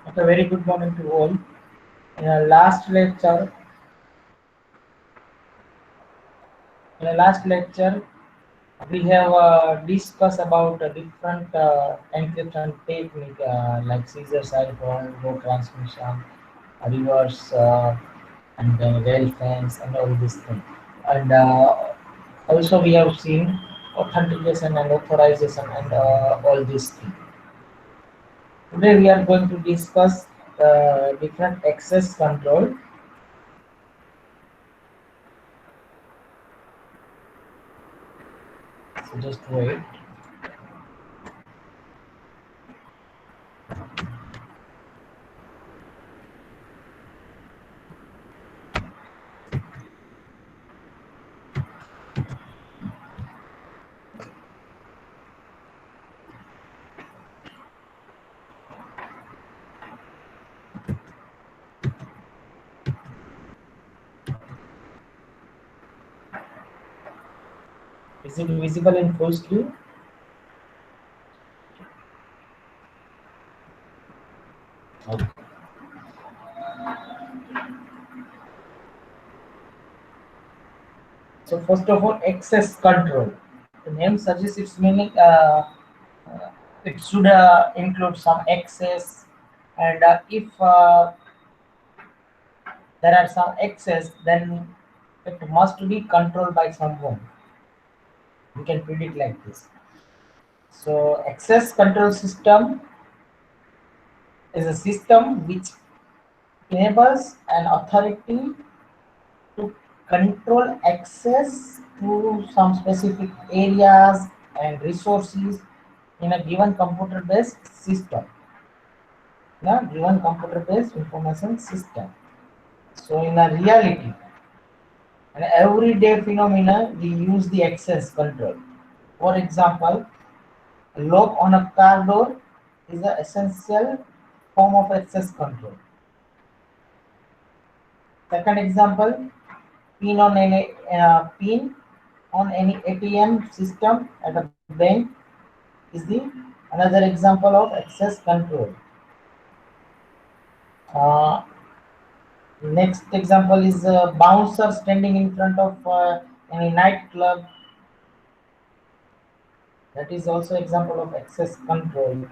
Okay, very good morning to all. In the last lecture, we have discussed about a different encryption technique like Caesar cipher, row transmission, reverse, and then rail fence, and all these things. And also we have seen authentication and authorization and all these things. Today we are going to discuss different access control. So just wait. Is it visible in full screen? Okay. So first of all, access control. The name suggests its meaning. It should include some access, and if there are some access, then it must be controlled by someone. We can predict like this. So access control system is a system which enables an authority to control access to some specific areas and resources in a given computer based system, given computer based information system. So in a reality, an everyday phenomena, we use the access control. For example, a lock on a car door is an essential form of access control. Second example, pin on any ATM system at a bank is the another example of access control. Uh, Next example is a bouncer standing in front of any nightclub. That is also example of access control.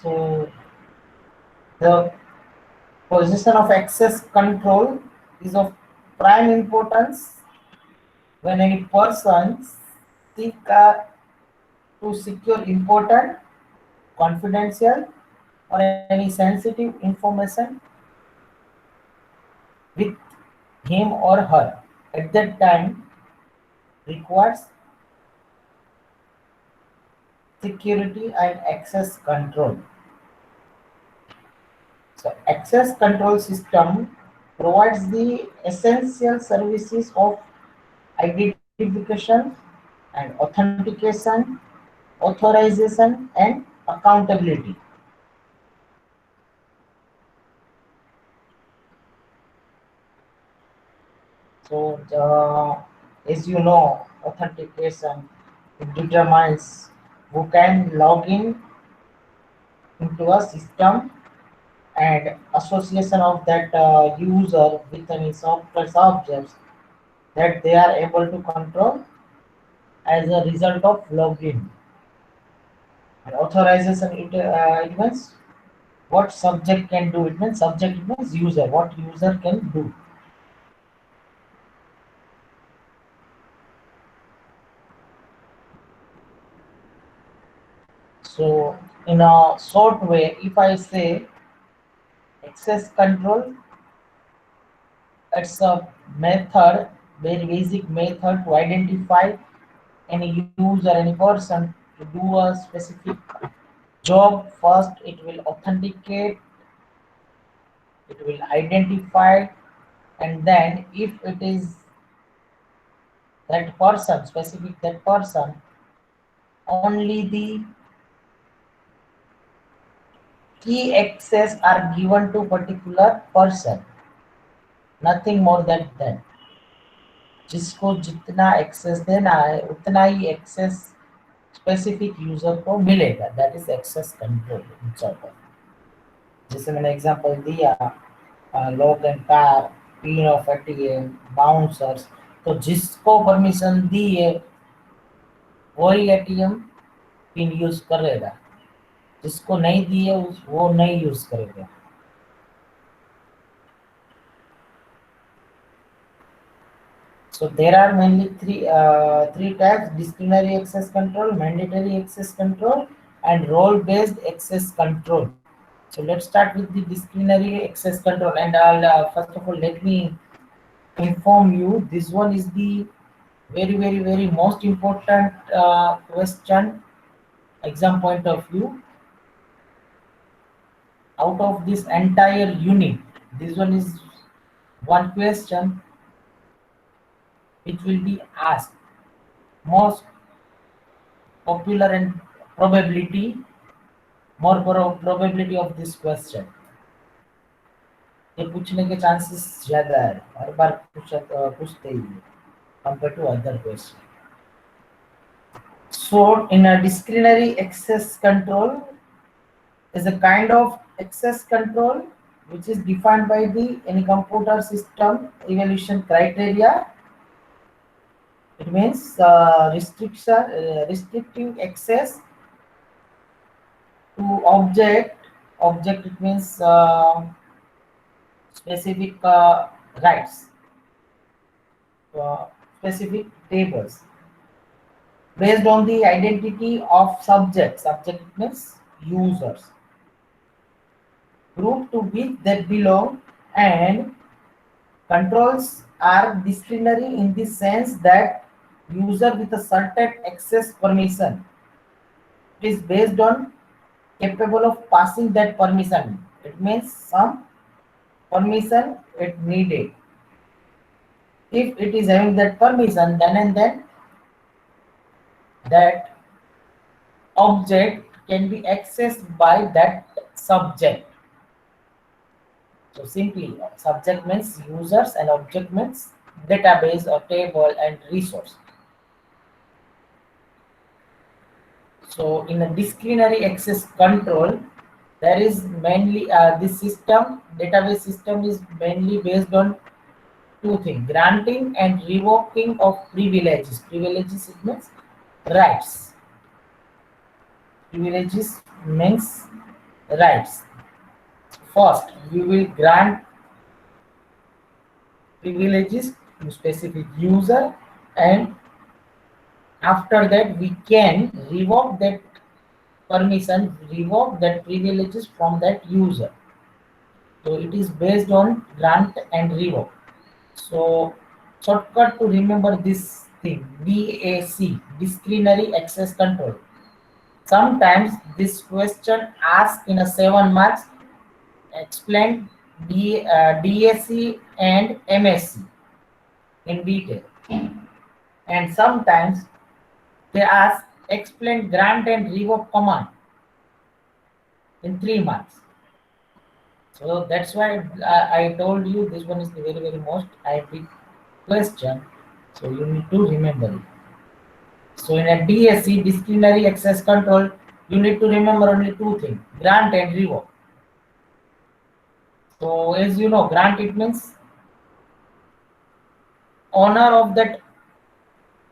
So the position of access control is of prime importance when any person seek to secure important, confidential, or any sensitive information with him or her at that time requires security and access control. So access control system provides the essential services of identification and authentication, authorization and accountability. So as you know, authentication, it determines who can log in into a system and association of that user with any software objects that they are able to control as a result of login. And authorization, it means what subject can do. It means subject, it means user, what user can do. So in a short way, if I say access control, it's a method, very basic method to identify any user, any person to do a specific job. First, it will authenticate, it will identify, and then if it is that person, specific that person, only the key access are given to particular person, nothing more than that. जिसको जितना access देना है उतना ही access specific user को मिलेगा, that is access control insert. जैसे मैंने example दिया, लॉक एंड पैर, पिन ऑफ एटीएम, बाउंसर्स, तो जिसको परमिशन दी है वही एटीएम पिन यूज करेगा, जिसको नहीं दी है वो नहीं यूज करेगा। So there are mainly three types: disciplinary access control, mandatory access control, and role-based access control. So let's start with the disciplinary access control. And I'll first of all let me inform you. This one is the very most important question, exam point of view. Out of this entire unit, this one is one question which will be asked most popular and probability probability of this question, ये पूछने के chances ज्यादा है, हर बार पूछते ही compare to other question. So in a disciplinary access control is a kind of access control which is defined by the any computer system evaluation criteria. It means restrictive access to object. It means specific rights, specific tables based on the identity of subject means users, group to which they belong, and controls are disciplinary in the sense that user with a certain access permission is based on capable of passing that permission. It means some permission it needed. If it is having that permission, then and then that object can be accessed by that subject. So simply, subject means users and object means database or table and resource. So in a disciplinary access control, there is mainly this system, database system is mainly based on two things: granting and revoking of privileges. Privileges it means rights. Privileges means rights. First, we will grant privileges to specific user, and after that we can revoke that permission, revoke that privileges from that user. So it is based on grant and revoke. So shortcut to remember this thing: DAC, disciplinary access control. Sometimes this question asked in a 7 marks, explain DAC and MSc in detail, and sometimes they ask explain grant and revoke command in 3 marks. So that's why I told you this one is the very most IP question. So you need to remember it. So in a DSC, disciplinary access control, you need to remember only two things: grant and revoke. So as you know, grant it means owner of that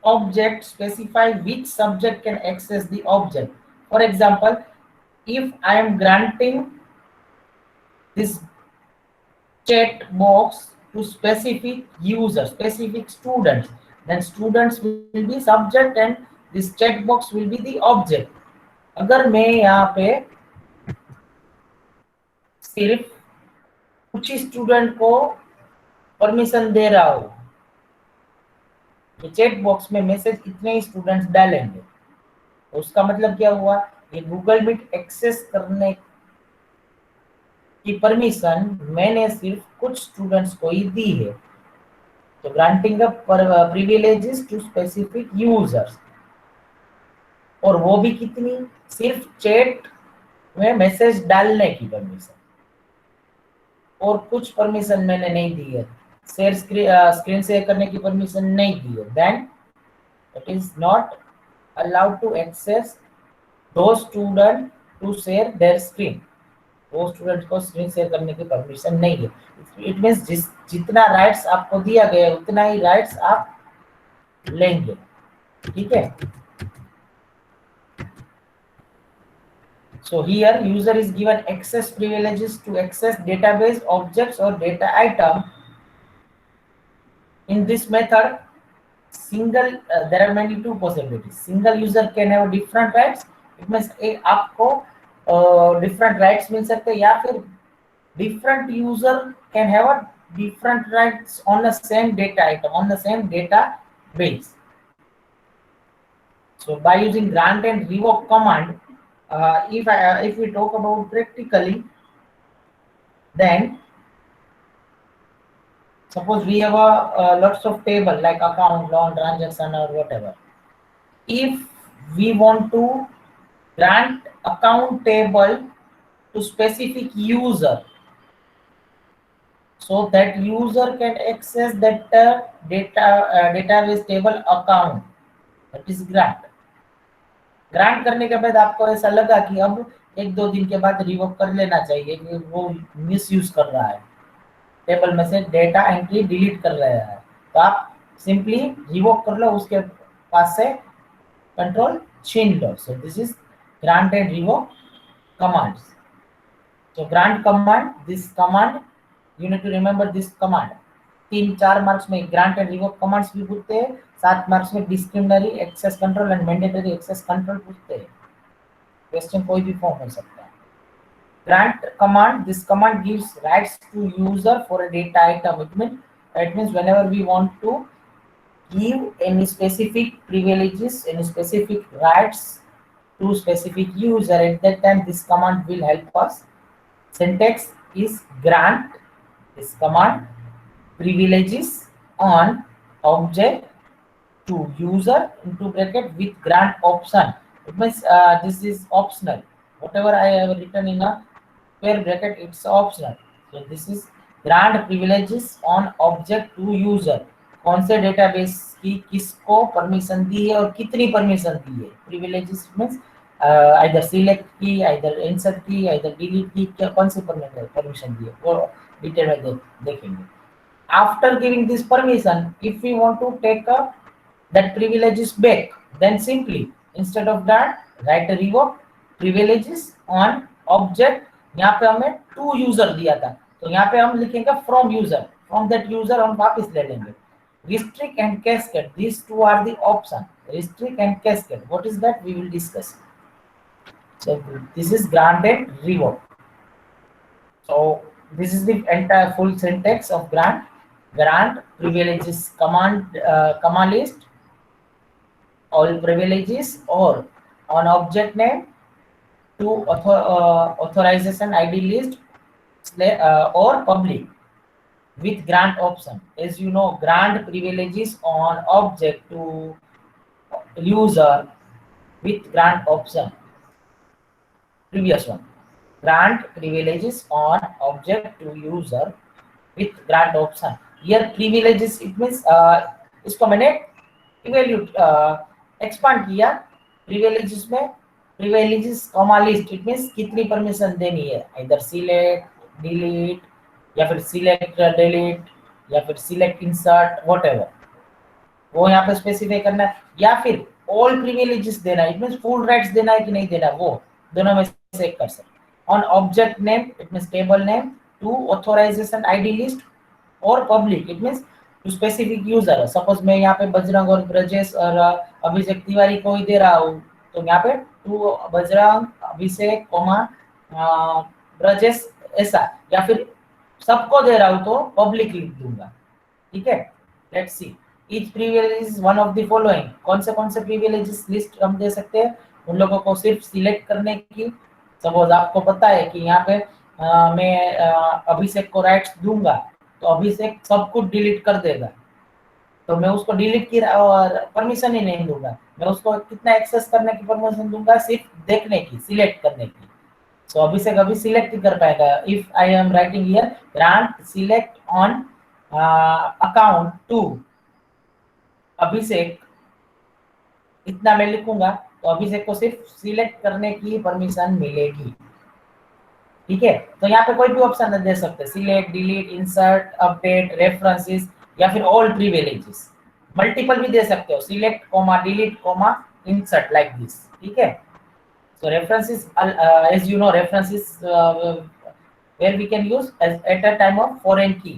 object specify which subject can access the object. For example, if I am granting this chat box to specific users, specific students, then students will be subject and this chat box will be the object. अगर मैं यहाँ पे सिर्फ कुछ ही student को permission दे रहा हूँ, तो चैट बॉक्स में मैसेज इतने ही स्टूडेंट्स डालेंगे, तो उसका मतलब क्या हुआ? ये गूगल मीट एक्सेस करने की परमिशन मैंने सिर्फ कुछ स्टूडेंट्स को ही दी है। तो granting of privileges to specific users, और वो भी कितनी? सिर्फ चैट में मैसेज डालने की परमिशन, और कुछ परमिशन मैंने नहीं दी है, स्क्रीन शेयर करने की परमिशन नहीं दी है, then it is not allowed to access those student to share their screen. वो स्टूडेंट को स्क्रीन शेयर करने की परमिशन नहीं है. इट मीन्स जितना राइट्स आपको दिया गया है उतना ही राइट्स आप लेंगे. ठीक है. So here user is given access privileges to access database objects or data item. In this method, there are mainly two possibilities. Single user can have different rights. It means आपको different rights मिल सकते हैं, या फिर different user can have a different rights on the same data item, on the same database. So by using grant and revoke command, if we talk about practically, then suppose we have lots of table like account, loan, transaction, or whatever. If we want to grant account table to specific user, so that user can access that database table account, that is grant. Grant करने के बाद आपको ऐसा लगा कि अब एक दो दिन के बाद रिवोक कर लेना चाहिए कि वो मिसयूज कर रहा है, टेबल में से डेटा एंट्री डिलीट कर रहा है, तो आप सिंपली रिवोक कर लो, उसके पास से कंट्रोल छीन लो. So this is grant and revoke commands. So grant command, this command you need to remember this command. 3-4 marks में ग्रांट एंड रिवोक कमांड्स भी पूछते हैं, 7 मार्क्स में discretionary access control and mandatory access control पूछते हैं. Question कोई भी form हो सकता है. Grant command, this command gives rights to user for a data item. It means whenever we want to give any specific privileges, any specific rights to specific user, at that time this command will help us. Syntax is grant, this command, privileges on object to user into bracket with grant option. It means this is optional. Whatever I have written in a square bracket, it's optional. So this is grant privileges on object to user. कौन से database की किसको permission दी है और कितनी permission दी है. Privileges means either select की, either insert की, आइदर डिलीट की, क्या कौन सी परमिशन दी है वो डिटेल में देखेंगे. After giving this permission, if we want to take that privileges back, then simply instead of that write a revoke privileges on object. यहाँ पे हमें टू यूजर दिया था, तो यहाँ पे हम लिखेंगे from user, from that user हम वापस ले लेंगे. Restrict and cascade, these two are the option. Restrict and cascade, what is that we will discuss. So this is grant and revoke. So this is the entire full syntax of grant. Grant privileges command list, all privileges, or on object name to authorization ID list or public with grant option. As you know, grant privileges on object to user with grant option. Previous one, grant privileges on object to user with grant option. Here privileges, it means इसको मैंने evaluate expand किया. privileges में privileges comma list, it means कितनी permission देनी है, इधर select delete या फिर सिलेक्ट डिलीट या फिर सिलेक्ट इंसर्ट, व्हाटएवर वो यहाँ पे स्पेसिफाई करना है, या फिर ऑल प्रिविलेजेस देना है, इट मींस फुल राइट्स देना है कि नहीं देना, वो दोनों में से एक कर सकते. On object name, it means table name, to authorization ID list और public, it means to specific user. Suppose मैं यहाँ पे बजरंग और ब्रजेश और अभिषेक तिवारी को ही दे रहा हूँ, तो यहाँ पे टू बजरंग, अभिषेक कोमा ब्रजेश ऐसा, या फिर सबको दे रहा हूँ तो पब्लिक लिख दूंगा. ठीक है. Let's see. Each privilege is one of the following. कौन से privileges लिस्ट हम दे सकते हैं, उन लोगों को सिर्फ सिलेक्ट करने की. सपोज आपको पता है कि यहाँ पे मैं अभिषेक को राइट्स दूंगा तो अभिषेक सब कुछ डिलीट कर देगा, तो मैं उसको डिलीट की और परमिशन ही नहीं दूंगा. मैं उसको कितना एक्सेस करने की परमिशन दूंगा, सिर्फ देखने की, सिलेक्ट करने की. सो अभिषेक अभी सिलेक्ट ही कर पाएगा. If I am writing here grant select on account to Abhishek इतना मैं लिखूंगा तो अभिषेक को सिर्फ सिलेक्ट करने की परमिशन मिलेगी। ठीक है, तो यहाँ पे कोई भी ऑप्शन दे सकते हैं, select, delete, insert, update, references या फिर ऑल प्रिविलेजेस। मल्टीपल भी दे सकते हो, select comma delete comma insert like this. ठीक है, so references as you know references where we can use as at a time of foreign key,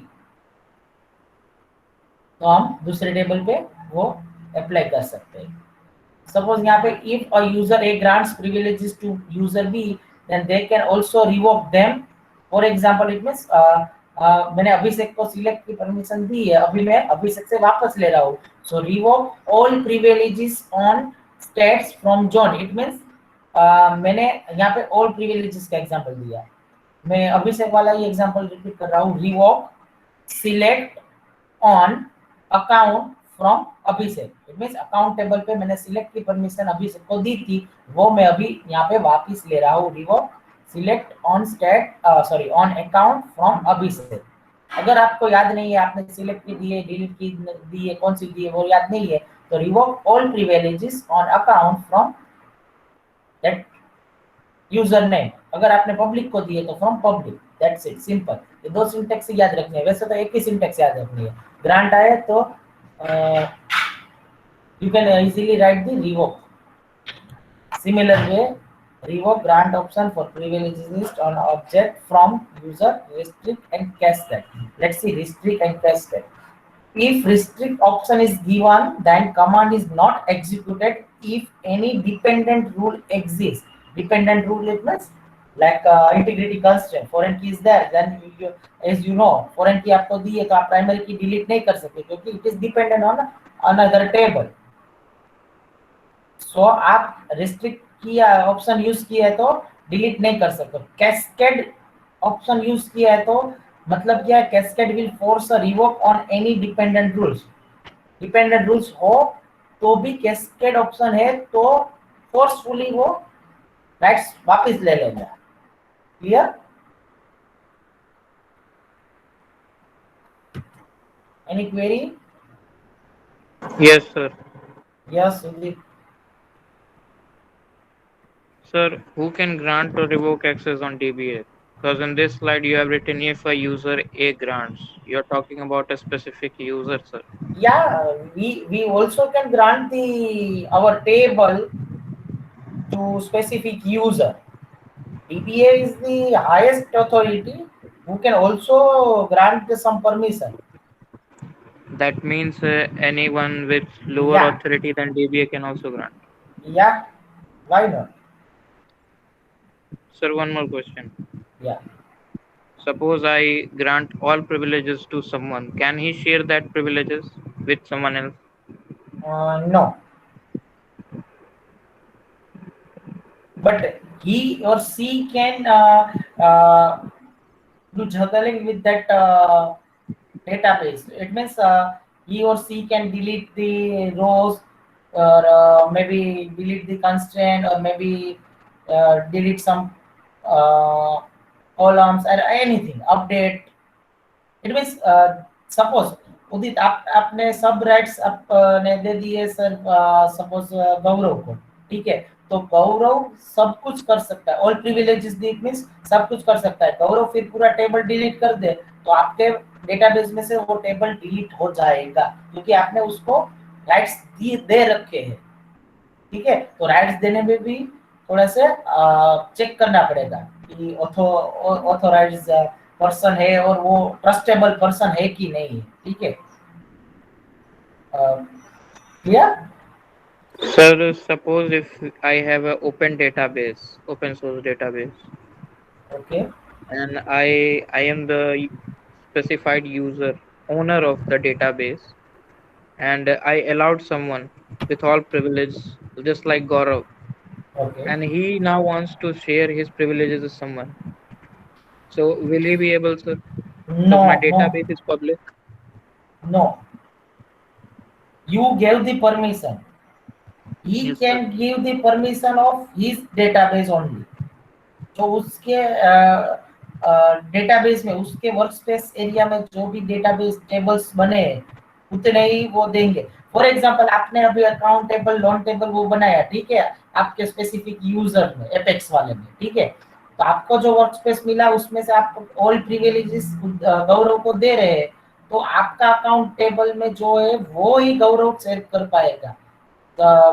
तो हम दूसरे टेबल पे वो अप्लाई कर सकते हैं। सपोज यहाँ पे if a user A grants privileges to user B then they can also revoke them. For example it means मैंने अभिषेक को सिलेक्ट की परमिशन दी है, अभी मैं अभिषेक से वापस ले रहा हूँ, so revoke all privileges on states from John. It means मैंने यहाँ पे ऑल प्रिविलेजेस का एग्जांपल दिया, मैं अभिषेक वाला ही एग्जांपल रिपीट कर रहा हूँ, revoke select on account from Abhishek. It means account table पे मैंने सिलेक्ट की परमिशन अभिषेक को दी थी, वो मैं अभी यहाँ पे वापस ले रहा हूँ, revoke select on state sorry on account from Abhishek. अगर आपको याद नहीं है आपने सिलेक्ट की दी है, डिलीट की दी है, कौन सी दी है वो याद नहीं है, तो revoke all privileges on account from that user name. अगर आपने पब्लिक को दी है तो from public, that's it, simple. ये दो सिंटेक्स याद रखनी है, वैसे तो एक ही सिंटेक्स याद रखनी है। ग्रांट आए तो you can easily write the revoke. Similar way, revoke grant option for privileges list on object from user, restrict and cascade. Let's see restrict and cascade. If restrict option is given, then command is not executed if any dependent rule exists. Dependent rule it means like integrity constraint. Foreign key is there, then as you know, foreign key आपको दी है तो आप primary key delete नहीं कर सकते क्योंकि it is dependent on another table. सो आप restrict किया ऑप्शन यूज किया है तो डिलीट नहीं कर सकते। कैस्केड ऑप्शन यूज किया है तो मतलब क्या है, cascade will force a revoke on any dependent rules. Dependent rules हो तो भी कैस्केड ऑप्शन है तो फोर्सफुली वो राइट्स वापस ले लेगा। Clear? Any query? Yes, sir. Yes Sudeep. Sir, who can grant or revoke access on DBA? Because in this slide you have written if a user A grants. You are talking about a specific user, sir. Yeah, we also can grant the our table to specific user. DBA is the highest authority who can also grant some permission. That means anyone with lower Yeah, authority than DBA can also grant. yeah, why not? Sir, one more question. Yeah, Suppose I grant all privileges to someone. Can he share that privileges with someone else? no, but he or she can do juggling with that database. It means he or she can delete the rows or maybe delete the constraint or maybe delete some uh, columns or anything, update। It means suppose Udit आप आपने सब rights आपने दे दिए sir, suppose गौरव को, ठीक है, तो गौरव सब कुछ कर सकता है, all privileges the it means सब कुछ कर सकता है। गौरव फिर पूरा टेबल डिलीट कर दे तो आपके डेटाबेस में से वो टेबल डिलीट हो जाएगा क्योंकि आपने उसको राइट्स दे रखे हैं। ठीक है, तो राइट्स देने में भी थोड़ा से चेक करना पड़ेगा कि ऑथोराइज पर्सन है और वो ट्रस्टेबल पर्सन है कि नहीं है। ठीक है, clear? Sir, suppose if I have an open database, open source database, okay and I am the specified user, owner of the database, and I allowed someone with all privilege, just like Gaurav, okay. and he now wants to share his privileges with someone. So will he be able to? No Because my no database is public. No, you gave the permission, he Yes, sir. can give the permission of his database only। जो उसके database में उसके work space area में जो भी database tables बने हैं उतने ही वो देंगे। फॉर एग्जांपल आपने अभी अकाउंट टेबल लोन टेबल वो बनाया, ठीक है, आपके स्पेसिफिक यूजर में एपेक्स वाले में, ठीक है, तो आपको जो वर्क स्पेस मिला उसमें से आप ऑल प्रिविलेजेस गौरव को दे रहे हैं, तो आपका अकाउंट टेबल में जो है वो ही गौरव शेयर कर पाएगा।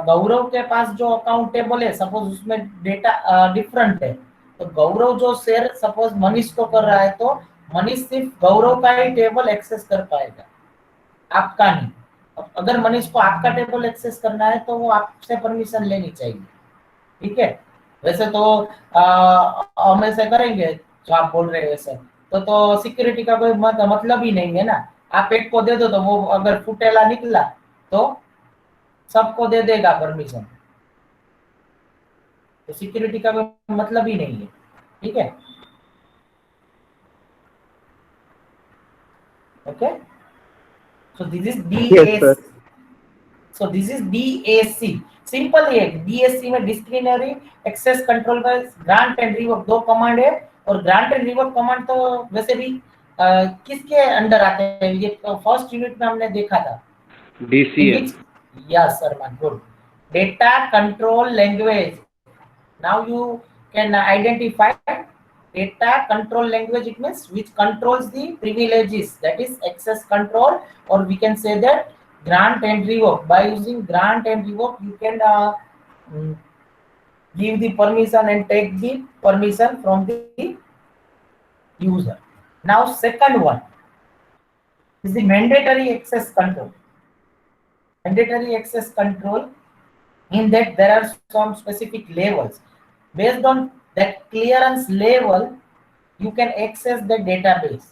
गौरव के पास जो अकाउंट टेबल है सपोज उसमें डेटा डिफरेंट है, तो गौरव जो शेयर सपोज मनीष को कर रहा है, तो मनीष सिर्फ गौरव का ही टेबल एक्सेस कर पाएगा, आपका नहीं। अब अगर मनीष को आपका टेबल एक्सेस करना है तो वो आपसे परमिशन लेनी चाहिए, ठीक है। वैसे तो हम ऐसे करेंगे जो आप बोल रहे हैं वैसे, तो सिक्योरिटी का कोई मतलब ही नहीं है ना। आप एक को दे दो तो वो अगर फुटेला निकला तो सबको दे देगा परमिशन, तो सिक्योरिटी का कोई मतलब ही नहीं है, ठीक है। Okay, so this is Yes, sir. DAC। So this is DAC, simple है। DAC में discretionary access control by grant and revoke दो कमांड है, और ग्रांट एंड रिवोक कमांड तो वैसे भी किसके अंडर आते हैं, ये फर्स्ट यूनिट में हमने देखा था। In DCL. which, yes, Arman, good. Data control language. Now you can identify data control language. It means which controls the privileges. That is access control, or we can say that grant and revoke. By using grant and revoke, you can mm, give the permission and take the permission from the user. Now, second one is the mandatory access control. Mandatory access control, in that there are some specific levels. Based on that clearance level, you can access the database.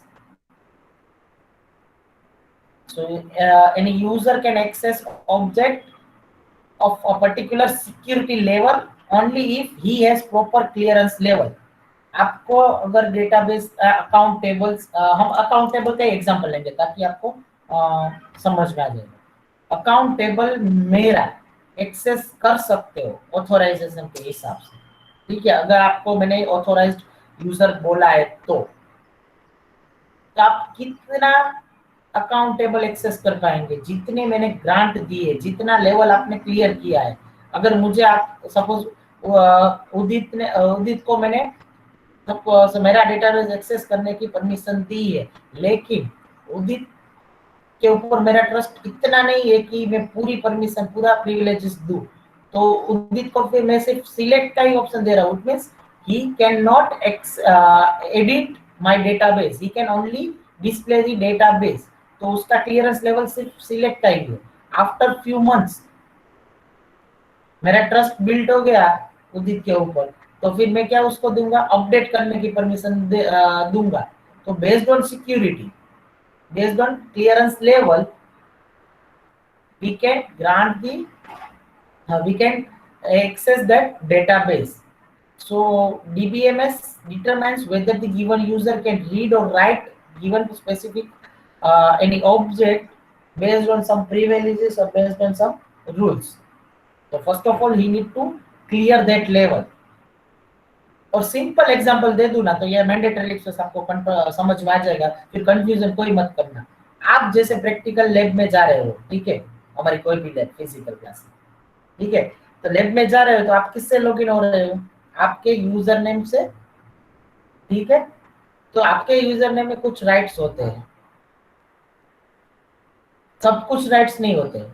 So any user can access object of a particular security level only if he has proper clearance level. आपको अगर database account tables, हम account table का example लेंगे ताकि आपको समझ में आ जाएगा। अकाउंट टेबल मेरा एक्सेस कर सकते हो ऑथोराइजेशन के हिसाब से, ठीक है। अगर आपको मैंने ऑथोराइज्ड यूजर बोला है तो आप कितना अकाउंट टेबल एक्सेस कर पाएंगे, जितने मैंने ग्रांट दिए, जितना लेवल आपने क्लियर किया है। अगर मुझे आप सपोज उदित को मैंने तो मेरा डेटाबेस एक्सेस करने की परमिशन दी है, लेकिन उदित के ऊपर मेरा ट्रस्ट इतना नहीं है कि मैं पूरी परमिशन पूरा प्रिविलेजेस दूं, तो उदित को फिर मैं सिर्फ सिलेक्ट का ही ऑप्शन दे रहा हूँ। It means he can not edit my database, he can only display the database, तो उसका क्लियरेंस लेवल सिर्फ सिलेक्ट का ही है। आफ्टर फ्यू मंथ्स मेरा ट्रस्ट बिल्ड हो गया उदित के ऊपर, तो फिर मैं क्या उसको दूंगा, अपडेट करने की परमिशन दूंगा। तो based on security, based on clearance level, we can grant the we can access that database. So DBMS determines whether the given user can read or write given specific any object based on some privileges or based on some rules. So first of all he need to clear that level. और simple example दे दूं ना तो ये mandatory access आपको समझ में आ जाएगा, फिर कंफ्यूजन कोई मत करना। आप जैसे प्रैक्टिकल लैब में जा रहे हो, ठीक है, हमारी कोई भी लैब फिजिकल क्लास, ठीक है, तो लैब में जा रहे हो तो आप किससे लॉगिन हो रहे हो, आपके यूजर नेम से, ठीक है। तो आपके यूजर नेम में कुछ राइट्स होते हैं, सब कुछ राइट्स नहीं होते,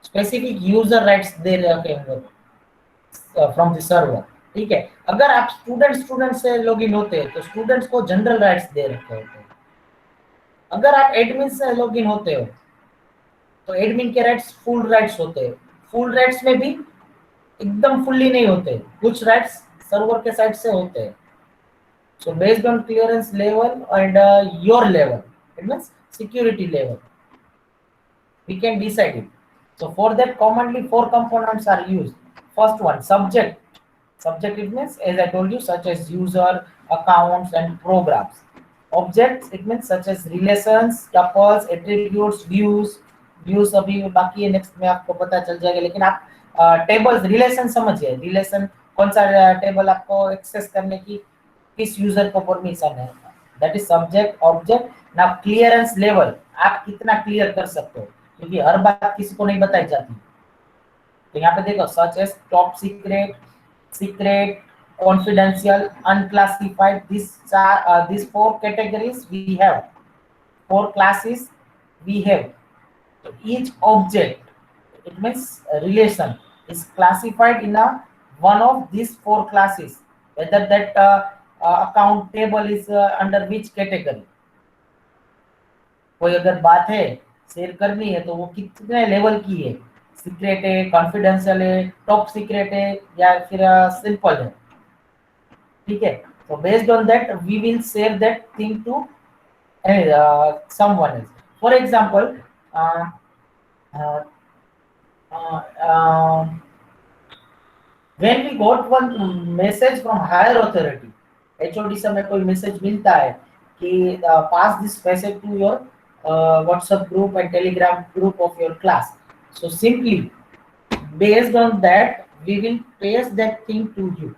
स्पेसिफिक यूजर राइट्स दे रखे होंगे फ्रॉम द सर्वर, ठीक है। अगर आप स्टूडेंट से लॉगिन होते हैं तो स्टूडेंट्स को जनरल राइट्स दे रखे होते हैं। अगर आप एडमिन से लॉगिन होते हो तो एडमिन के राइट्स फुल राइट्स होते हैं। फुल राइट्स में भी एकदम फुल्ली नहीं होते, कुछ राइट्स सर्वर के साइड से होते हैं। सो based on clearance level and your level, it means security level, we can decide it. So for that commonly four components are used. First one, subject. Subject it means as I told you such as user, accounts and programs. Objects it means such as relations, tuples, attributes, views. Views अभी बाकी है, next में आपको पता चल जाएगा, लेकिन आप टेबल्स रिलेशन समझिए। रिलेशन कौन सा टेबल आपको एक्सेस करने की किस यूजर को परमिशन है, that is subject object. Now clearance level, आप कितना क्लियर कर सकते हो, क्योंकि हर बात किसी को नहीं बताई जाती। तो यहाँ पे देखो such as top secret, secret, confidential, unclassified, these four categories we have, four classes we have. So each object, it means a relation, is classified in a one of these four classes, whether that account table is under which category। कोई अगर बात है share करनी है तो वो कितने level की है, सीक्रेट है, कॉन्फिडेंशियल है, टॉप सीक्रेट है, या फिर सिंपल है। ठीक है, so based on that we will share that thing to someone else। For example, uh, uh, uh, when we got one message from higher authority, HOD से हमें कोई मैसेज मिलता है कि pass this message to your WhatsApp group and Telegram group of your class, so simply based on that we will paste that thing to you।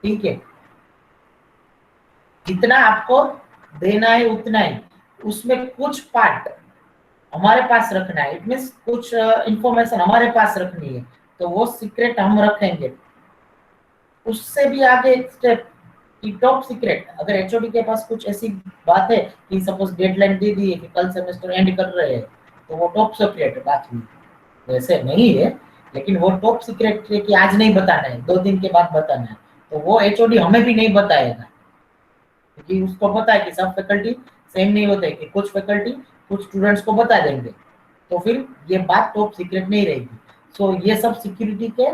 ठीक है, जितना आपको देना है उतना ही, उसमें कुछ पार्ट हमारे पास रखना है, इट मींस कुछ इंफॉर्मेशन हमारे पास रखनी है, तो वो सीक्रेट हम रखेंगे। उससे भी आगे एक स्टेप कि टॉप सीक्रेट, अगर एचओडी के पास कुछ ऐसी बात है कि सपोज डेडलाइन दे दी है कि कल सेमेस्टर एंड कर रहे हैं, तो वो टॉप सीक्रेट बात हुई। वैसे नहीं है, लेकिन वो टॉप सीक्रेट है कि आज नहीं बताना है, 2 दिन के बाद बताना है, तो वो एचओडी हमें भी नहीं बताएगा, क्योंकि उसको पता है कि सब फैकल्टी सेम नहीं होते, कि कुछ फैकल्टी कुछ स्टूडेंट्स को बता देंगे, तो फिर ये बात टॉप सीक्रेट नहीं रहेगी। सो ये सब सिक्योरिटी के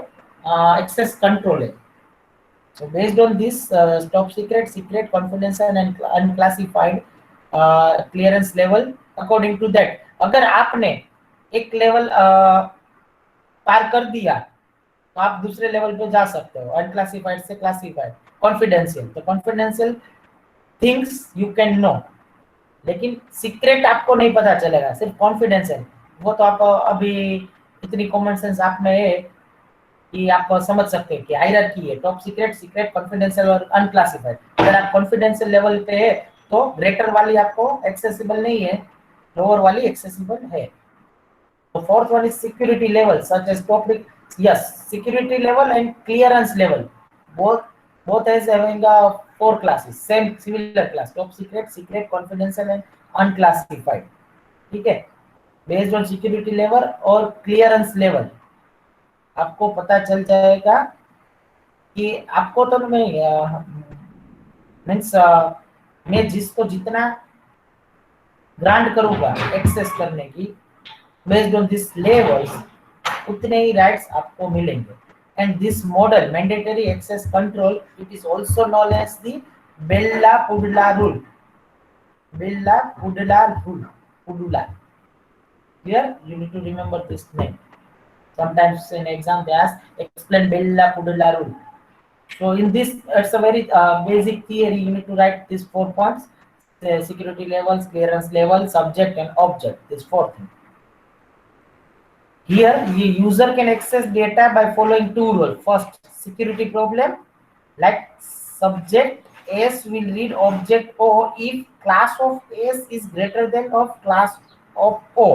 एक्सेस कंट्रोल है। So based on this top secret, secret, confidential and unclassified clearance level, according to that अगर आपने एक लेवल पार कर दिया तो आप दूसरे लेवल पे जा सकते हो, अनक्लासिफाइड से क्लासिफाइड, कॉन्फिडेंशियल। तो confidential things you can know, लेकिन सीक्रेट आपको नहीं पता चलेगा, सिर्फ कॉन्फिडेंशियल। वो तो आप अभी इतनी कॉमन सेंस आप में है कि आप समझ सकते हैं कि हायरार्की है, टॉप सीक्रेट, सीक्रेट, कॉन्फिडेंशियल और अनक्लासिफाइड। अगर आप कॉन्फिडेंशियल लेवल पे है तो ग्रेटर वाली आपको एक्सेसिबल नहीं है, लोअर वाली एक्सेसिबल है। तो fourth one is security level such as topic, yes, security level and clearance level, both as having four classes, same similar class, top secret, secret, confidential and unclassified। ठीक है, based on security level और clearance level आपको पता चल जाएगा कि आपको तो मीन्स मैं जिसको जितना ग्रांट करूंगा एक्सेस करने की, बेस्ड ऑन दिस लेवल्स उतने ही राइट्स आपको मिलेंगे। And this model, mandatory access control, it is also known as the Bella-Padula rule। Bella-Padula rule, Padula। Here you need to remember this name. Sometimes in exam they ask, explain Bella-Padula rule। So in this, it's a very basic theory. You need to write these 4 points: security levels, clearance level, subject and object. This 4 thing. Here, the user can access data by following 2 rules. First, security problem, like subject S will read object O if class of S is greater than of class of O।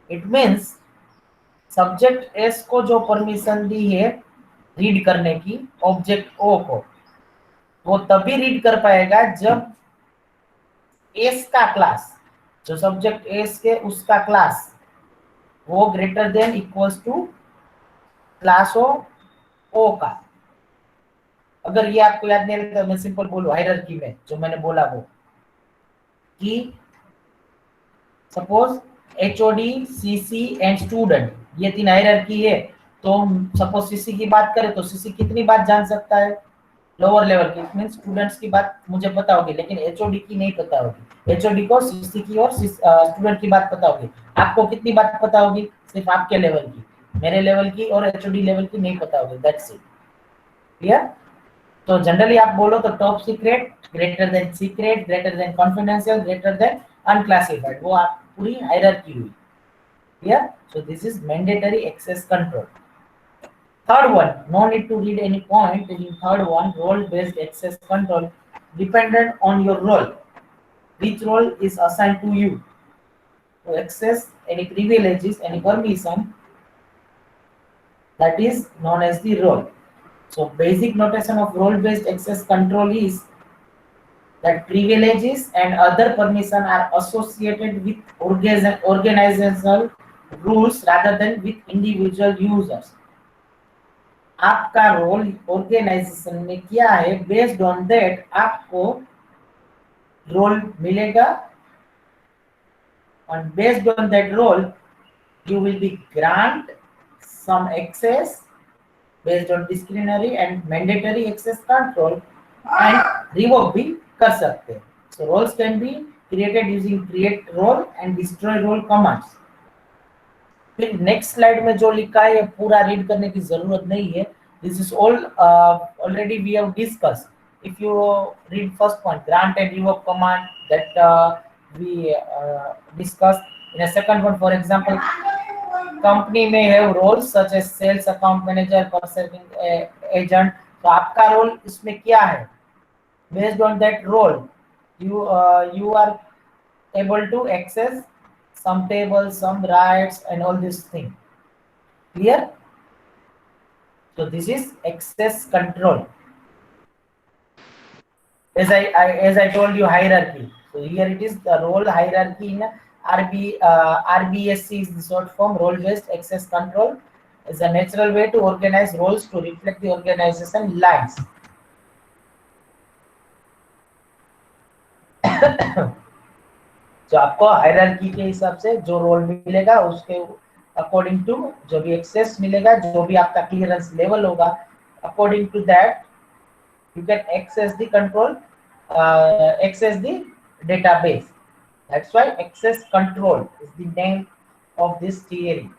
It means subject S को जो permission दी है read करने की object O को, वो तभी read कर पाएगा जब S का क्लास, जो सब्जेक्ट S के उसका क्लास वो greater than equals to class of O का। अगर ये आपको याद नहीं रहता, मैं सिंपल बोलूं हायरार्की में जो मैंने बोला वो, कि suppose HOD, CC and student, ये 3 हायरार्की है। तो सपोज सीसी की बात करें तो सीसी कितनी बात जान सकता है, लोअर लेवल की, मींस स्टूडेंट्स की बात मुझे पता होगी, लेकिन एचओडी की नहीं पता होगी। एचओडी को सीसी की और स्टूडेंट की बात पता होगी। आपको कितनी बात पता होगी, सिर्फ आपके लेवल की, मेरे लेवल की और एचओडी लेवल की नहीं पता होगी, दैट्स इट। क्लियर? तो जनरली आप बोलो तो top secret, greater than secret, greater than confidential, greater than unclassified, वो आप पूरी हायरार्की हुई। Clear? So this is mandatory access control. Third one, no need to read any point. In third one, role based access control, dependent on your role. Which role is assigned to you to access any privileges, any permission, that is known as the role. So basic notation of role-based access control is that privileges and other permission are associated with organizational rules rather than with individual users. आपका role organisation में क्या है, based on that आपको role मिलेगा, and based on that role you will be grant some access based on discretionary and mandatory access control and revoke भी कर सकते हैं. So roles can be created using create role and destroy role commands. फिर next slide में जो लिखा है पूरा रीड करने की जरूरत नहीं है. This is all already we have discuss. If you read first point, grant and revoke command, that we discussed in a second one. For example, company may have roles such as sales account manager, purchasing agent. तो आपका role इसमें क्या है, based on that role you are able to access some tables, some rights, and all these things. Clear? So this is access control. As I told you, hierarchy. So here it is the role hierarchy in RBSC is the short form, role based access control. Is a natural way to organize roles to reflect the organization lines. तो आपको hierarchy के हिसाब से जो role मिलेगा उसके according to जो भी एक्सेस मिलेगा, जो भी आपका क्लियरेंस लेवल होगा, according to that you can access the control, access the database. That's why access control is the name of this theory.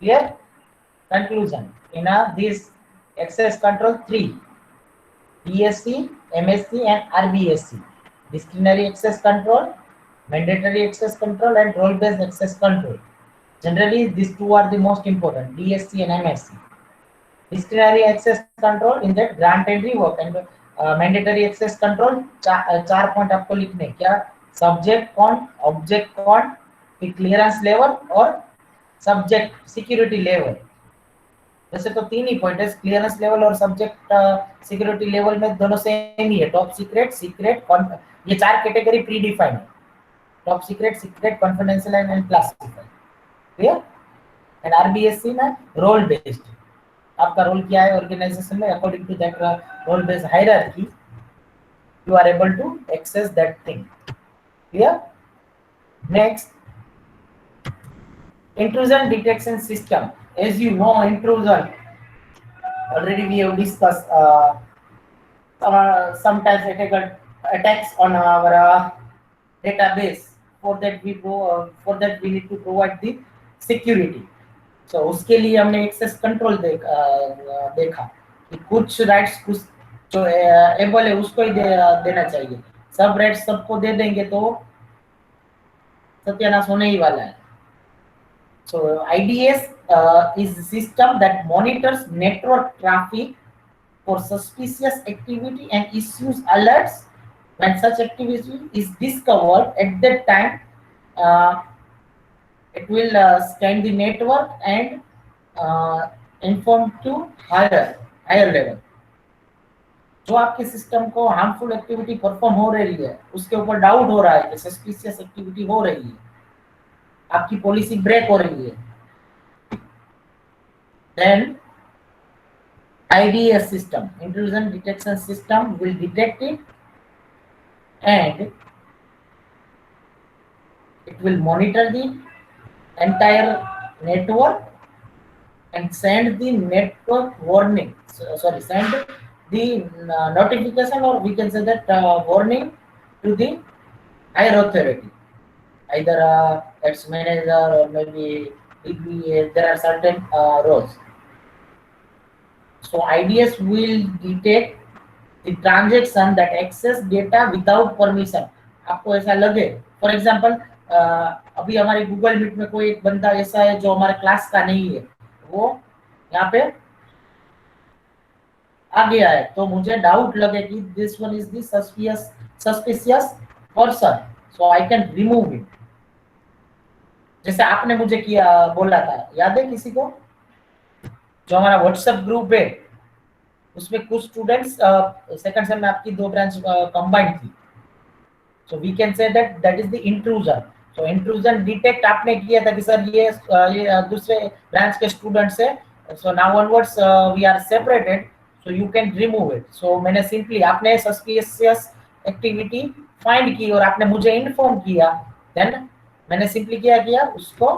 Clear? Conclusion. In this access control 3, DSC, MSC and RBSC. Disciplinary access control, mandatory access control and role-based access control. Generally, these two are the most important, DSC and MSC. Disciplinary access control in that grant and revoke, and mandatory access control चार point आपको लिखने, क्या subject कौन, object कौन, clearance level और subject security level. वैसे तो तीन ही पॉइंट है, क्लियरेंस लेवल और सब्जेक्ट सिक्योरिटी लेवल में दोनों सेम ही है. टॉप सीक्रेट, सीक्रेट, ये चार कैटेगरी प्री डिफाइंड है. Top secret, secret, confidential and classified. Clear? And RBSC में रोल बेस्ड, आपका रोल क्या है ऑर्गेनाइजेशन में, according to that role based hierarchy you are able to access that thing. Clear? Next, intrusion detection system. As you know, intrusion already we have discussed. Sometimes attacks on our database. For that we need to provide the security. So उसके लिए हमने access control देखा कि कुछ rights कुछ जो able है उसको ही देना चाहिए. सब राइट्स सबको दे देंगे तो सत्यानाश होने ही वाला है. So IDS is a system that monitors network traffic for suspicious activity and issues alerts when such activity is discovered. At that time, it will scan the network and inform to higher level. जो आपके system को harmful activity perform हो रही है, उसके ऊपर doubt हो रहा है कि सस्पिशियस एक्टिविटी हो रही है, आपकी पॉलिसी ब्रेक हो रही है, then IDS system, intrusion detection system, will detect it and it will monitor the entire network and send the network warning. Send the notification, or we can say that warning to the higher authority, either its manager or maybe there are certain roles. So IDS will detect the transaction that access data without permission. आपको ऐसा लगे, for example अभी हमारे Google meet में कोई एक बंदा ऐसा है जो हमारे क्लास का नहीं है, वो यहाँ पे आ गया है, तो मुझे डाउट लगे कि this one is the suspicious person, so I can remove it. जैसे आपने मुझे किया बोला था, याद है किसी को? जो हमारा व्हाट्सएप ग्रुप है उसमें कुछ स्टूडेंट्स सेकंड सेम में आपकी दो ब्रांच कंबाइंड थी, so we can say that that is the intrusion. So intrusion detect आपने किया था कि सर ये दूसरे ब्रांच के स्टूडेंट्स है, so now onwards we are separated, so you can remove it. So मैंने सिंपली, आपने सस्पिशियस एक्टिविटी फाइंड की और आपने मुझे इन्फॉर्म किया, देन मैंने सिंपली क्या किया, उसको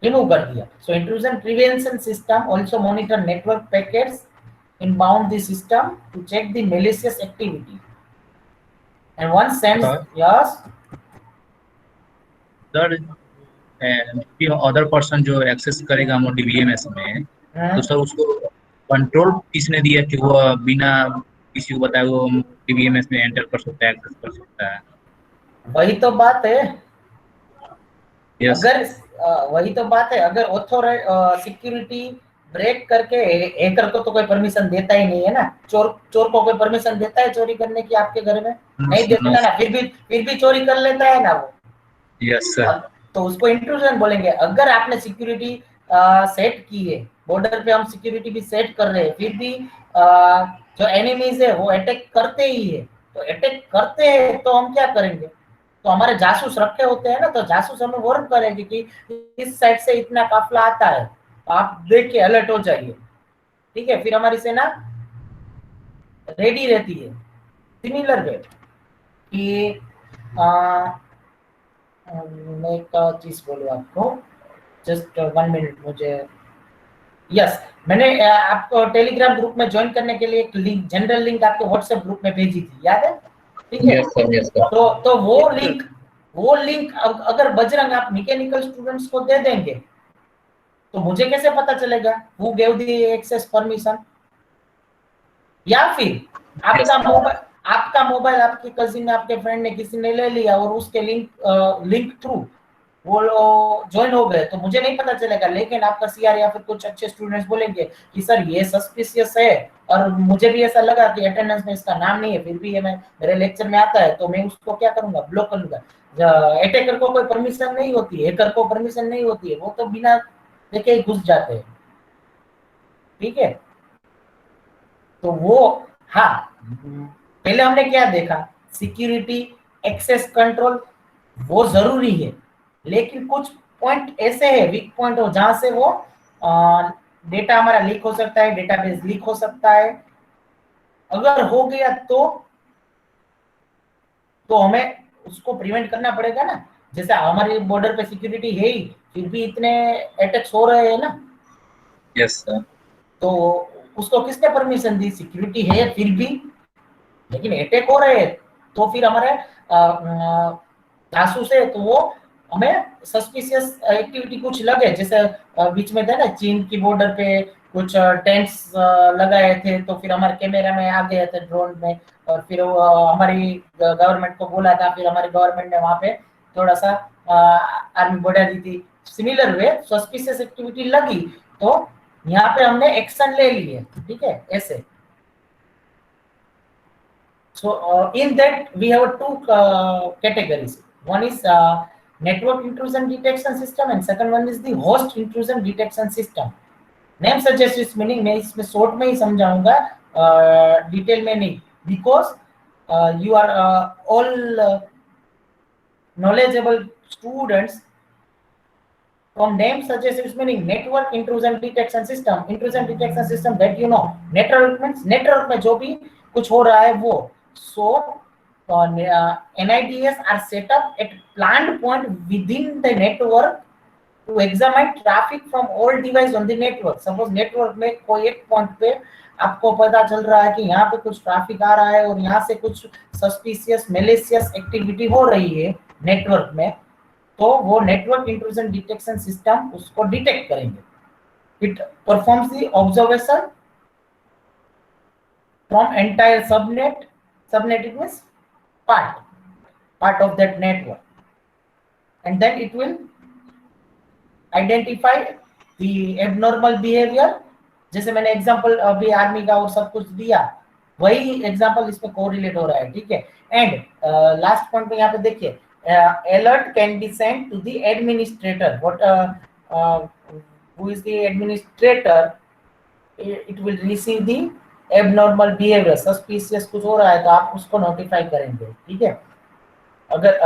रिमूव कर दिया। So intrusion prevention system also monitor network packets inbound the system to check the malicious activity, and once sends, sir yes, sir कि अदर पर्सन जो एक्सेस करेगा वो डीबीएमएस में, तो सर उसको कंट्रोल किसने दिया कि वो बिना किसी को बताए वो डीबीएमएस में एंटर कर सकता है, एक्सेस कर सकता है? वही तो बात है। यस। अगर वही तो बात है, अगर सिक्योरिटी ब्रेक करके, हैकर को तो कोई परमिशन देता ही नहीं है ना, चोर चोर को कोई परमिशन देता है चोरी करने की आपके घर में? नहीं नो। देता ना, फिर भी चोरी कर लेता है ना वो। Yes sir. तो उसको इंट्रूजन बोलेंगे। अगर आपने सिक्योरिटी सेट की है, बॉर्डर पे हम सिक्योरिटी भी सेट कर रहे हैं, फिर भी जो एनिमीज है वो अटैक करते ही है, तो अटैक करते हैं तो हम क्या करेंगे? तो हमारे जासूस रखे होते हैं ना, तो जासूस हमें वार्न करेंगे कि इस साइड से इतना काफिला आता है, तो आप देख के अलर्ट हो जाइए। ठीक है, फिर हमारी सेना रेडी रहती है। सिमिलर वे कि मैं एक चीज बोलूँ आपको, जस्ट 1 मिनट मुझे। यस, मैंने आपको टेलीग्राम ग्रुप में ज्वाइन करने के लिए एक लिंक, जनरल लिंक आपके व्हाट्सएप ग्रुप में भेजी थी, याद है? ठीक है, यस सर। Yes sir. तो Yes, sir. वो लिंक अगर बजरंग आप मैकेनिकल स्टूडेंट्स को दे देंगे, तो मुझे कैसे पता चलेगा who gave the access permission? या फिर यस आपका मोबाइल आपके कजिन ने, आपके फ्रेंड ने, किसी ने ले लिया और उसके लिंक थ्रू वो ज्वाइन हो गए, तो मुझे नहीं पता चलेगा, लेकिन आपका सीआर या फिर कुछ अच्छे स्टूडेंट्स बोलेंगे कि सर ये सस्पिशियस है, और मुझे भी ऐसा लगा कि अटेंडेंस में इसका नाम नहीं है, फिर भी ये मैं मेरे लेक्चर में आता है, तो मैं उसको क्या करूंगा? ब्लॉक कर लूंगा। अटैकर को कोई परमिशन नहीं होती है, हैकर को परमिशन नहीं होती है, वो तो बिना देखे ही घुस जाते हैं। ठीक है, तो वो, हाँ, पहले हमने क्या देखा? सिक्योरिटी, एक्सेस कंट्रोल, वो जरूरी है, लेकिन कुछ पॉइंट ऐसे है, वीक पॉइंट हो, जहां से वो डेटा हमारा लीक हो सकता है, डेटाबेस लीक हो सकता है। अगर हो गया तो हमें उसको प्रिवेंट करना पड़ेगा ना। जैसे हमारी बॉर्डर पे सिक्योरिटी है ही, फिर भी इतने अटैक्स हो रहे हैं ना, यस सर। तो उसको किसने परमिशन दी? सिक्योरिटी है फिर भी, लेकिन अटैक हो रहे हैं, तो फिर हमारे जासूस है, तो वो हमें सस्पिशियस एक्टिविटी कुछ लगे, जैसे बीच में थे ना चीन की बॉर्डर पे कुछ टेंट्स लगाए थे, तो फिर हमारे कैमरा में आ गए थे, ड्रोन में, और फिर हमारी गवर्नमेंट को बोला था, फिर हमारी गवर्नमेंट ने वहां पे थोड़ा सा आर्मी बढ़ा दी थी। सिमिलर वे सस्पिशियस एक्टिविटी लगी, तो यहाँ पे हमने एक्शन ले लिए। ठीक है, ऐसे। So in that we have two categories. One is network intrusion detection system, and second one is the host intrusion detection system. Name suggests its meaning. मैं इसमें short में ही समझाऊंगा, डिटेल में नहीं, because you are all knowledgeable students. From name suggests its meaning, network intrusion detection system. Intrusion detection system that you know. Network means network में जो भी कुछ हो रहा है वो. So NIDS are set up at planned point within the network to examine traffic from all device on the network. Suppose network में कोई एक पॉइंट पे आपको पता चल रहा है कि यहाँ पे कुछ ट्रैफिक आ रहा है और यहाँ से कुछ सस्पिशियस मैलिशियस एक्टिविटी हो रही है नेटवर्क में, तो वो नेटवर्क इंट्रूजन डिटेक्शन सिस्टम उसको डिटेक्ट करेंगे। It performs the observation from entire subnet, subnet it means part of that network, and then it will identify the abnormal behavior, जैसे मैंने एग्जांपल अभी आर्मी का और सब कुछ दिया, वही एग्जांपल इसमें कोरिलेट हो रहा है, ठीक है। एंड लास्ट पॉइंट पे यहाँ पे देखिए, alert can be sent to the administrator, what who is the administrator, it will receive the abnormal behaviour, suspicious कुछ हो रहा है तो आप उसको नोटिफाई करेंगे, ठीक है। अगर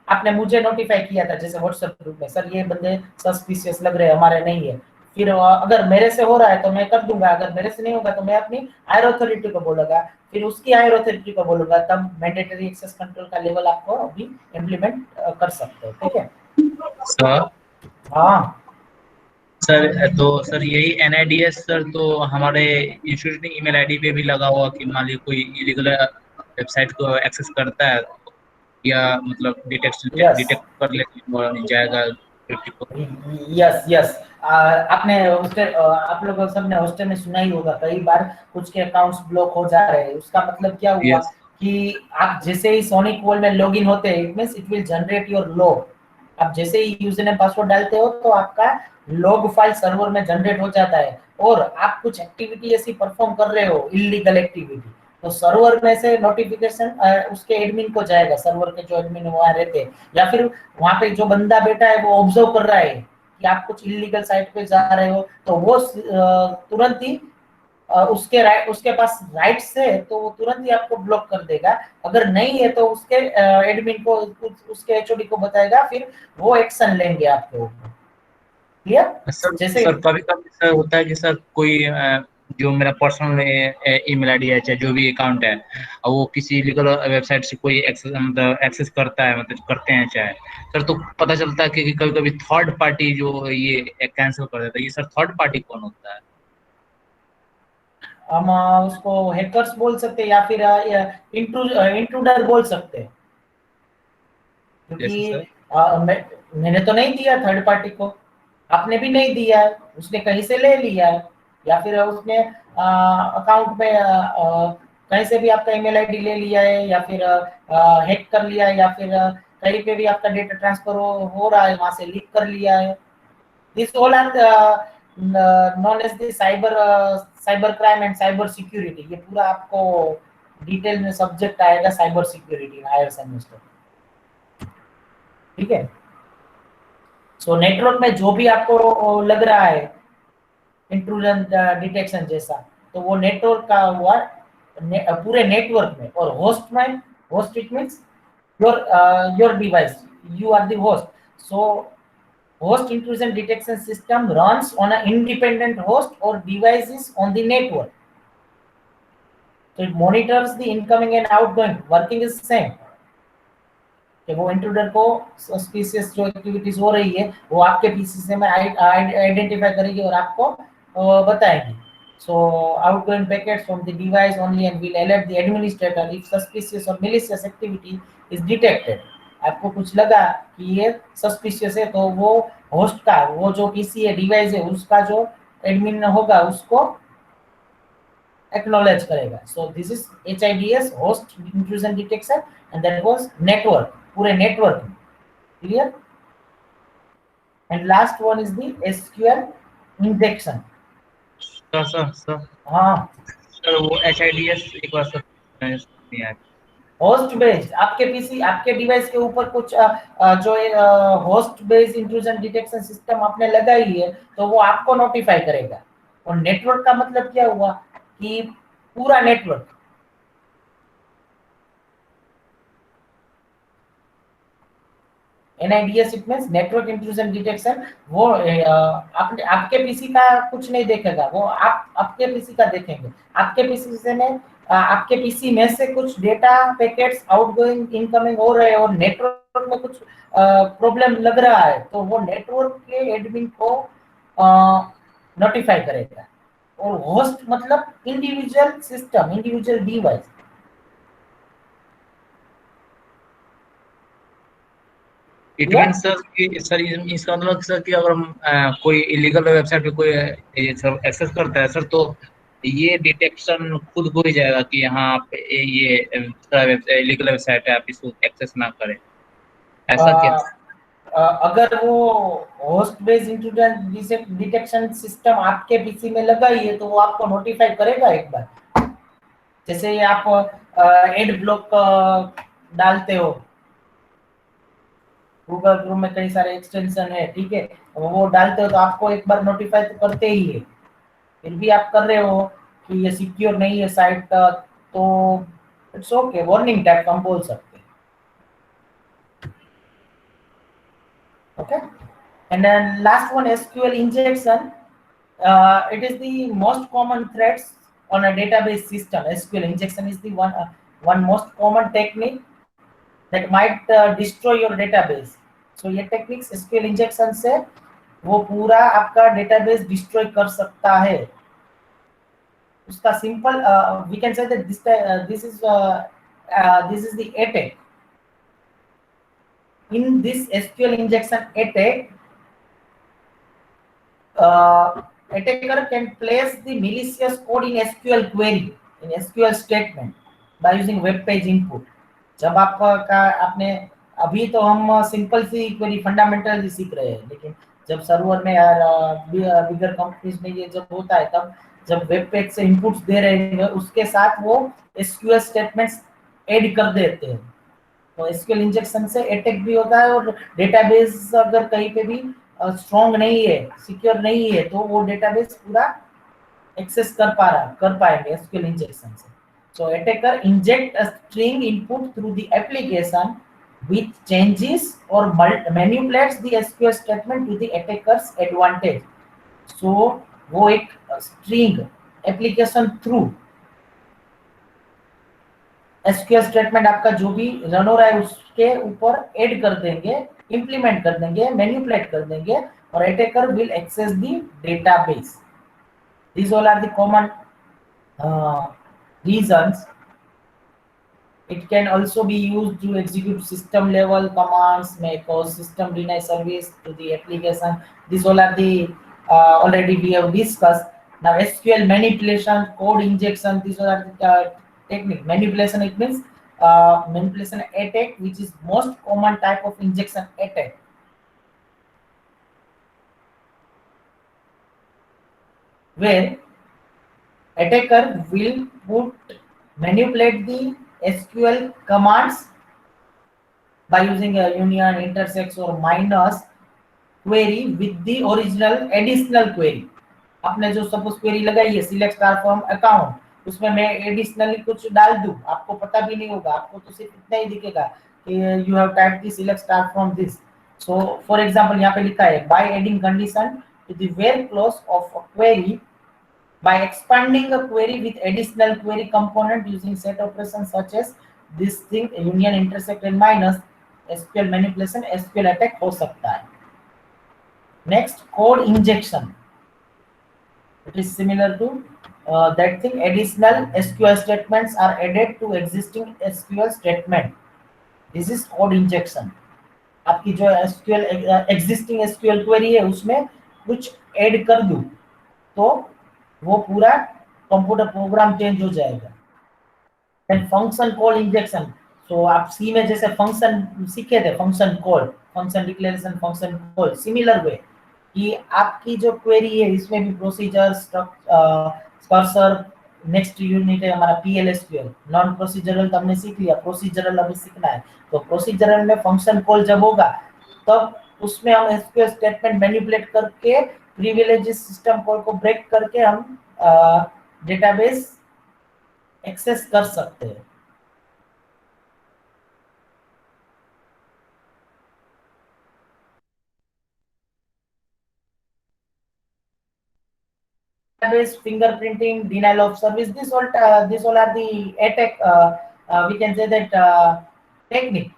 आपने मुझे नोटिफाई किया था जैसे व्हाट्सएप ग्रुप में, सर ये बंदे सस्पिशियस लग रहे हैं, हमारे नहीं है, फिर अगर मेरे से हो रहा है तो मैं कर दूंगा, अगर मेरे से नहीं होगा तो मैं अपनी हायर अथॉरिटी को बोलूंगा, फिर उसकी हायर अथॉरिटी को बोलूंगा, तब मैंडेटरी एक्सेस कंट्रोल का लेवल आपको अभी इम्प्लीमेंट कर सकते हो, ठीक है। सर हाँ सर तो सर यही एनआईडीएस सर तो हमारे इंस्टीट्यूट की ईमेल आईडी पे भी लगा हुआ कि मान लीजिए कोई इलीगल वेबसाइट को एक्सेस करता है या मतलब यस डिटेक्ट कर ले जाएगा 50 को। यस यस, आपने हॉस्टल, आप लोगों सबने हॉस्टल में सुना ही होगा कई बार, कुछ के अकाउंट्स ब्लॉक हो जा रहे हैं, उसका मतलब क्या हुआ यस कि आप जैसे ही सोनिक वॉल में लॉगिन होते हैं, it means it will generate your log. आप जैसे ही यूजर नेम पासवर्ड डालते हो तो आपका लॉग फाइल सर्वर में जनरेट हो जाता है, और आप कुछ एक्टिविटी ऐसी परफॉर्म कर रहे हो, इलीगल एक्टिविटी, तो सर्वर में से नोटिफिकेशन उसके एडमिन को जाएगा, सर्वर के जो एडमिन वहां रहते हैं, या फिर वहां पे जो बंदा बैठा है वो ऑब्जर्व कर रहा है कि आप कुछ इलीगल साइट पे जा रहे हो, तो वो तुरंत ही उसके पास राइट्स है तो वो तुरंत ही आपको ब्लॉक कर देगा। अगर नहीं है तो उसके एडमिन को, उसके एचओडी को बताएगा, फिर वो एक्शन लेंगे आपके ऊपर। क्लियर? सर जैसे सर कभी कभी सर होता है कि सर कोई जो मेरा पर्सनल ईमेल आईडी है चाहे जो भी अकाउंट है और वो किसी लीगल वेबसाइट से कोई एक्सेस मतलब एक्सेस करता है मतलब करते हैं चाहे सर, तो पता चलता है कि कभी कभी थर्ड पार्टी जो ये कैंसिल कर देता है, ये सर थर्ड पार्टी कौन होता है? हम उसको हैकर्स बोल सकते हैं, या फिर इंट्रूडर बोल सकते हैं, जैसे क्योंकि सर मैंने तो नहीं दिया थर्ड पार्टी को, आपने भी नहीं दिया है, उसने कहीं से ले लिया है, या फिर उसने अकाउंट में कहीं से भी आपका ईमेल आईडी ले लिया है, या फिर हैक कर लिया है, या फिर कहीं पे भी आपका डेटा ट्रांसफर हो रहा है वहां से लीक कर लिया है। This all are known as the cyber crime and cyber security. ये पूरा आपको डिटेल में सब्जेक्ट आएगा साइबर सिक्योरिटी हायर सेमेस्टर, ठीक है। सो नेटवर्क में जो भी आपको लग रहा है इंट्रूजन डिटेक्शन जैसा, तो वो नेटवर्क का हुआ, पूरे नेटवर्क में। और होस्ट में, host it means your device, you are the host. So host intrusion detection system runs on an independent host or devices on the network, so it monitors the incoming and outgoing, working is same, कि वो intruder को suspicious जो activities हो रही है वो आपके PC से में आइडेंटिफाई करेगी और आपको बताएगी। So outgoing packets from the device only and will alert the administrator if suspicious और मैलिशियस एक्टिविटी इज डिटेक्टेड। आपको कुछ लगा कि ये सस्पिशियस है तो वो होस्ट का, वो जो पीसी है डिवाइस है उसका जो एडमिन होगा उसको acknowledge करेगा। So this is HIDS, host intrusion detection, and that was network, पूरे नेटवर्क में। Clear? And last one is the SQL injection। Sir हाँ, सर वो HIDS एक बार सर नहीं आया। होस्ट बेस्ड, आपके पीसी आपके डिवाइस के ऊपर कुछ जो host based intrusion detection system आपने लगाई है तो वो आपको नोटिफाई करेगा। और नेटवर्क का मतलब क्या हुआ कि पूरा network, NIDS it means network intrusion detection. वो आपने आपके पीसी का कुछ नहीं देखेगा, वो आप आपके पीसी का देखेंगे। आपके पीसी से में आपके पीसी में से कुछ डेटा पैकेट्स आउटगोइंग इनकमिंग हो रहे हैं और नेटवर्क में कुछ प्रॉब्लम लग रहा है तो वो नेटवर्क के एडमिन को नोटिफाई करेगा। और होस्ट मतलब individual system, individual device. It mean sir कि सर इसका मतलब सर कि अगर हम कोई इलीगल वेबसाइट पे कोई ये सब एक्सेस करता है सर तो ये डिटेक्शन खुद हो ही जाएगा कि हाँ आप ये इलीगल वेबसाइट है, आप इसको एक्सेस ना करें, ऐसा क्या? अगर वो host based intrusion detection system आपके पीसी में लगा ही है तो वो आपको नोटिफाई करेगा एक बार। जैसे ये आप एड ब्लॉक डालते हो, गूगल क्रोम में कई सारे एक्सटेंशन है, ठीक है, वो डालते हो तो आपको एक बार नोटिफाई तो करते ही है। फिर भी आप कर रहे हो कि ये सिक्योर नहीं है साइट, तो इट्स ओके, वार्निंग टाइप हम बोल सकते हैं। Okay, and then last one, SQL injection. It is the most common threats on a database system. SQL injection is the one most common technique that might destroy your database. So ये techniques SQL injection से वो पूरा आपका database destroy कर सकता है। उसका simple, we can say that this is the attack. In this SQL injection attack, attacker can place the malicious code in SQL query, in SQL statement by using web page input. जब आपका आपने अभी तो हम simple सी query fundamental सीख रहे हैं, लेकिन जब सर्वर में यार बिगर कंपनीज में ये जब होता है, तब जब वेब पेज से इनपुट्स दे रहे हैं उसके साथ वो एसक्यूएल स्टेटमेंट्स ऐड कर देते हैं। तो एसक्यूएल इंजेक्शन से अटैक भी होता है, और डेटाबेस अगर कहीं पे भी स्ट्रॉन्ग नहीं है, सिक्योर नहीं है, तो वो डेटाबेस पूरा एक्सेस कर पाएंगे एसक्यूएल इंजेक्शन से। So attacker inject a string input through the application which changes or manipulates the SQL statement to the attacker's advantage. So वो एक string application through SQL statement आपका जो भी रन हो रहा है उसके ऊपर ऐड कर देंगे, इंप्लीमेंट कर देंगे, मैनिपुलेट कर देंगे, और attacker will access the database. These all are the common reasons. It can also be used to execute system level commands, may cause system deny service to the application. These all are the already we have discussed. Now SQL manipulation, code injection, these all are the technique. Manipulation, it means manipulation attack, which is most common type of injection attack. Where attacker will manipulate the SQL commands by using a union, intersects or minus query with the original additional query. आपने जो suppose query लगाई है select star from account, उसमें मैं additionally कुछ डाल दूं, आपको पता भी नहीं होगा, आपको तो सिर्फ इतना ही दिखेगा कि you have typed the select star from this. So for example यहाँ पे लिखा है by adding condition to the where clause of a query, by expanding a query with additional query component using set operations such as this thing, union, intersect and minus, SQL manipulation, SQL attack हो सकता है. Next, code injection. It is similar to that thing. Additional SQL statements are added to existing SQL statement. This is code injection. आपकी जो SQL existing SQL query है उसमें कुछ add कर दूं तो वो पूरा कंप्यूटर प्रोग्राम चेंज हो जाएगा. And function call injection. So आप सी में जैसे फंक्शन सीखे थे, function call, function declaration, function call, similar way कि आपकी जो क्वेरी है इसमें भी प्रोसीजर, कर्सर, नेक्स्ट यूनिट है हमारा PLSQL, नॉन प्रोसीजरल तो हमने सीख लिया, प्रोसीजरल अभी सीखना है. तो प्रोसीजरल में फंक्शन कॉल जब होगा तब उसमें हम SQL स्टेटमेंट मैनिपुलेट करके प्रिविलेजेस सिस्टम कॉल को ब्रेक करके हम डेटाबेस एक्सेस कर सकते हैं. Database fingerprinting, denial of service, this all are the attack, we can say that technique.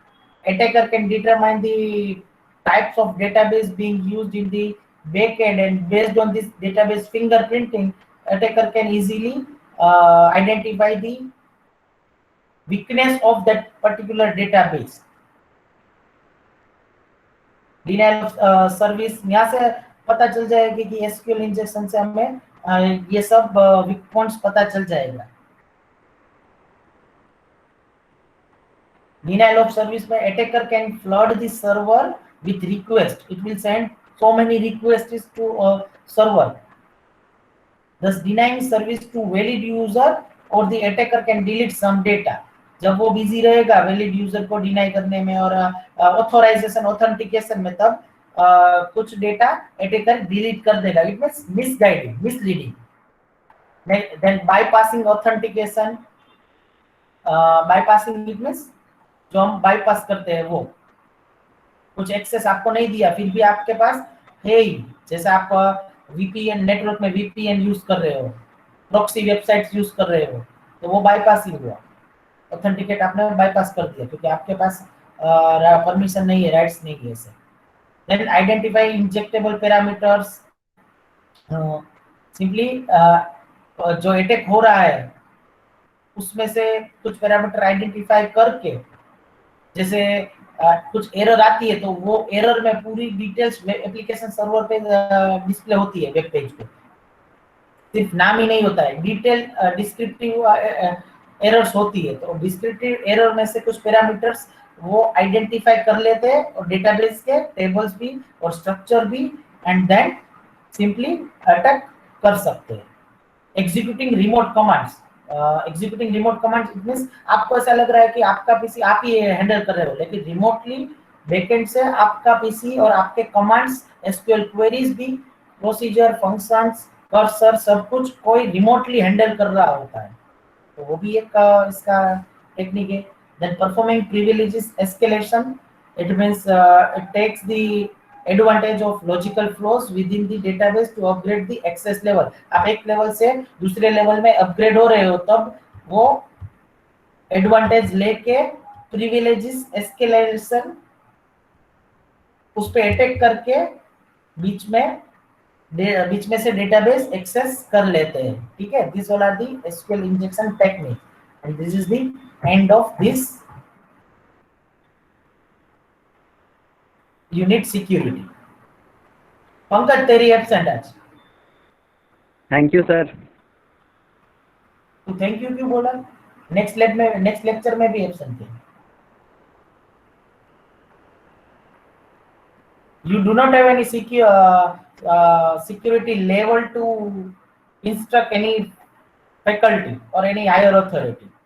Attacker can determine the types of database being used in the backend, and based on this database fingerprinting, attacker can easily identify the weakness of that particular database. Denial of service, यहाँ से पता चल जाएगी कि SQL injection से हमें ये सब वीक पॉइंट्स पता चल जाएगा. Denial of service में attacker can flood the server with request. It will send so many requests to a server, thus denying service to valid user, or the attacker can delete some data. जब वो busy रहेगा valid user को deny करने में और authorisation authentication में, तब कुछ डेटा अटैकर डिलीट कर देगा. It means misguiding, misleading. Then bypassing authentication. Bypassing it means जो हम बाईपास करते हैं, वो कुछ एक्सेस आपको नहीं दिया फिर भी आपके पास है ही. जैसे आप वीपीएन नेटवर्क में वीपीएन यूज कर रहे हो, प्रॉक्सी वेबसाइट्स यूज कर रहे हो, तो वो बाईपासिंग हुआ. ऑथेंटिकेट आपने बाईपास कर दिया क्योंकि आपके पास परमिशन नहीं है, राइट्स नहीं है. Then identify injectable parameters. Simply जो अटैक हो रहा है उसमें से कुछ पैरामीटर आइडेंटिफाई करके, जैसे कुछ एरर आती है तो वो एरर में पूरी डिटेल्स एप्लीकेशन सर्वर पे डिस्प्ले होती है. वेब पेज पे सिर्फ नाम ही नहीं होता है, डिटेल डिस्क्रिप्टिव एरर्स होती है. तो डिस्क्रिप्टिव एरर में से कुछ पैरामीटर्स वो आइडेंटिफाई कर लेते हैं, और डेटाबेस के टेबल्स भी और स्ट्रक्चर भी, एंड देन सिंपली अटैक कर सकते हैं. Executing remote commands. Executing remote commands it means आपको ऐसा लग रहा है कि आपका पीसी आप ही हैंडल कर रहे हो, लेकिन रिमोटली बैकएंड से आपका पीसी और आपके कमांड्स, एसक्यूएल क्वेरीज भी, प्रोसीजर, फंक्शंस, कर्सर, सब कुछ कोई रिमोटली हैंडल कर रहा होता है. तो वो भी एक इसका टेक्निक है. Then performing privileges escalation. It means it takes the advantage of logical flows within the database to upgrade the access level. आप एक लेवल से दूसरे लेवल में अपग्रेड हो रहे हो, तब वो एडवांटेज लेके प्रिविलेजेस एस्केलेशन उस पे अटैक करके बीच में से डेटाबेस एक्सेस कर लेते हैं. ठीक है. This all are the SQL injection technique, and this is the end of this unit security. Pankaj तेरी एब्सेंट आज. Thank you sir. तू थैंक यू क्यों बोला? नेक्स्ट लेक्चर में भी एब्सेंट थे. You do not have any security level to instruct any faculty or any higher authority.